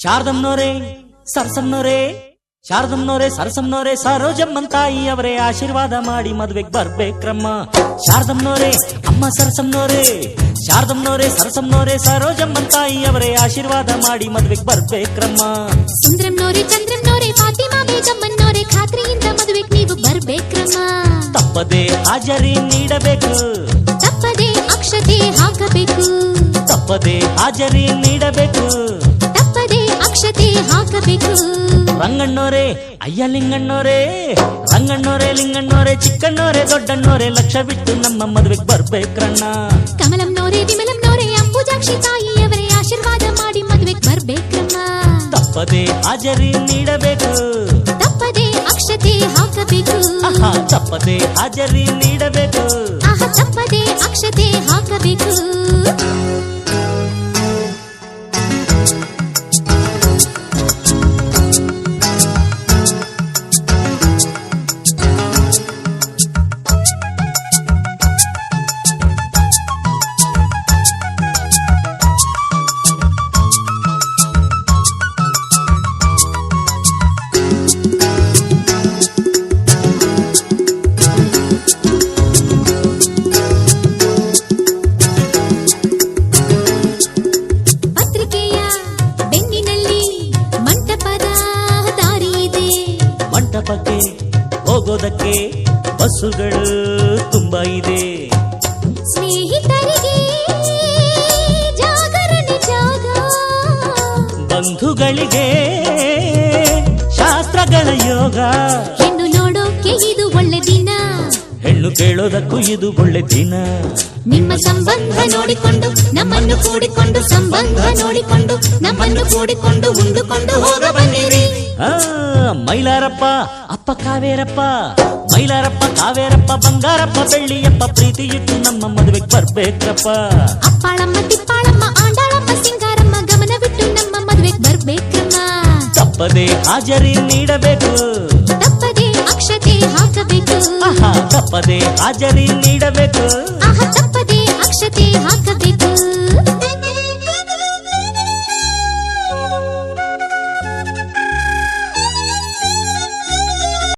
ಶಾರದಮ್ಮನವರೇ ಸರ್ಸಮ್ಮನವರೇ ಶಾರದಮ್ಮನವರೇ ಸರ್ಸಮ್ಮನವರೇ ಸರೋಜಮ್ಮನ್ ತಾಯಿ ಅವರೇ ಆಶೀರ್ವಾದ ಮಾಡಿ ಮದ್ವೆಗೆ ಬರ್ಬೇಕ್ರಮ್ಮ. ಶಾರದಮ್ಮನವರೇ ಅಮ್ಮ ಸರ್ಸಮ್ಮನವರೇ ಶಾರದಮ್ಮನವರೇ ಸರ್ಸಮ್ಮನವರೇ ಸರೋಜಮ್ಮನ್ ತಾಯಿ ಅವರೇ ಆಶೀರ್ವಾದ ಮಾಡಿ ಮದ್ವೆಗೆ ಬರ್ಬೇಕ್ರಮ್ಮ. ಸುಂದ್ರಮ್ನವರೇ ಚಂದ್ರಮ್ನವರೇ ಫಾತಿಮಾ ಬೇಗಮ್ಮನವರೇ ಖಾತ್ರಿಯಿಂದ ಮದುವೆಗೆ ನೀವು ಬರ್ಬೇಕ್ರಮ್ಮ. ತಪ್ಪದೆ ಹಾಜರಿ ನೀಡಬೇಕು, ತಪ್ಪದೆ ಅಕ್ಷತೆ ಹಾಕಬೇಕು, ತಪ್ಪದೆ ಹಾಜರಿ ನೀಡಬೇಕು, ತಪ್ಪದೆ ಅಕ್ಷತೆ ಹಾಕಬೇಕು. ರಂಗಣ್ಣೋರೇ ಅಯ್ಯ ಲಿಂಗಣ್ಣೋರೇ ರಂಗಣ್ಣೋರೇ ಲಿಂಗಣ್ಣೋರೇ ಚಿಕ್ಕಣ್ಣೋರೇ ದೊಡ್ಡಣ್ಣೋರೇ ಲಕ್ಷ ಬಿಟ್ಟು ನಮ್ಮ ಮದುವೆಗೆ ಬರ್ಬೇಕ್ರಣ್ಣ. ಕಮಲಮ್ನವರೇ ವಿಮಲಮ್ನವರೇ ಅಂಬುಜಾಕ್ಷಿ ತಾಯಿಯವರೇ ಆಶೀರ್ವಾದ ಮಾಡಿ ಮದುವೆಗೆ ಬರ್ಬೇಕ್ರಮ್ಮ. ತಪ್ಪದೆ ಹಾಜರಿ ನೀಡಬೇಕು, ತಪ್ಪದೆ ಅಕ್ಷತೆ ಹಾಕಬೇಕು, ತಪ್ಪದೆ ಹಾಜರಿ ನೀಡಬೇಕು, ತಪ್ಪದೆ ಅಕ್ಷತೆ ಹಾಕಬೇಕು. ಮಂಟಪಕ್ಕೆ ಹೋಗೋದಕ್ಕೆ ಬಸ್ಸುಗಳು ತುಂಬಾ ಇದೆ. ಸ್ನೇಹಿತರಿಗೆ ಜಾಗರಣೆ ಜಾಗ, ಬಂಧುಗಳಿಗೆ ಶಾಸ್ತ್ರಗಳ ಯೋಗ. ಹೆಣ್ಣು ನೋಡೋಕೆ ಇದು ಒಳ್ಳೆ ದಿನ, ಹೆಣ್ಣು ಕೇಳೋದಕ್ಕೂ ಇದು ಒಳ್ಳೆ ದಿನ. ನಿಮ್ಮ ಸಂಬಂಧ ನೋಡಿಕೊಂಡು ನಮ್ಮನ್ನು ಕೂಡಿಕೊಂಡು, ಸಂಬಂಧ ನೋಡಿಕೊಂಡು ನಮ್ಮನ್ನು ಕೂಡಿಕೊಂಡು ಉಂಡುಕೊಂಡು ಹೋಗ ಬನ್ನಿರಿ. ಮೈಲಾರಪ್ಪ ಅಪ್ಪ ಕಾವೇರಪ್ಪ, ಮೈಲಾರಪ್ಪ ಕಾವೇರಪ್ಪ ಬಂಗಾರಪ್ಪ ಬೆಳ್ಳಿಯಪ್ಪ ಪ್ರೀತಿ ಇಟ್ಟು ನಮ್ಮ ಮದುವೆಗೆ ಬರ್ಬೇಕ್ರಪ್ಪ. ಅಪ್ಪಾಳಮ್ಮ ತಿಪ್ಪಾಳಮ್ಮ ಆಂಡಾಳಮ್ಮ ಸಿಂಗಾರಮ್ಮ ಗಮನವಿಟ್ಟು ನಮ್ಮ ಮದುವೆಗೆ ಬರ್ಬೇಕ್ರಮ್ಮ. ತಪ್ಪದೆ ಹಾಜರಿ ನೀಡಬೇಕು, ತಪ್ಪದೆ ಅಕ್ಷತೆ ಹಾಕಬೇಕು, ತಪ್ಪದೆ ಹಾಜರಿ ನೀಡಬೇಕು,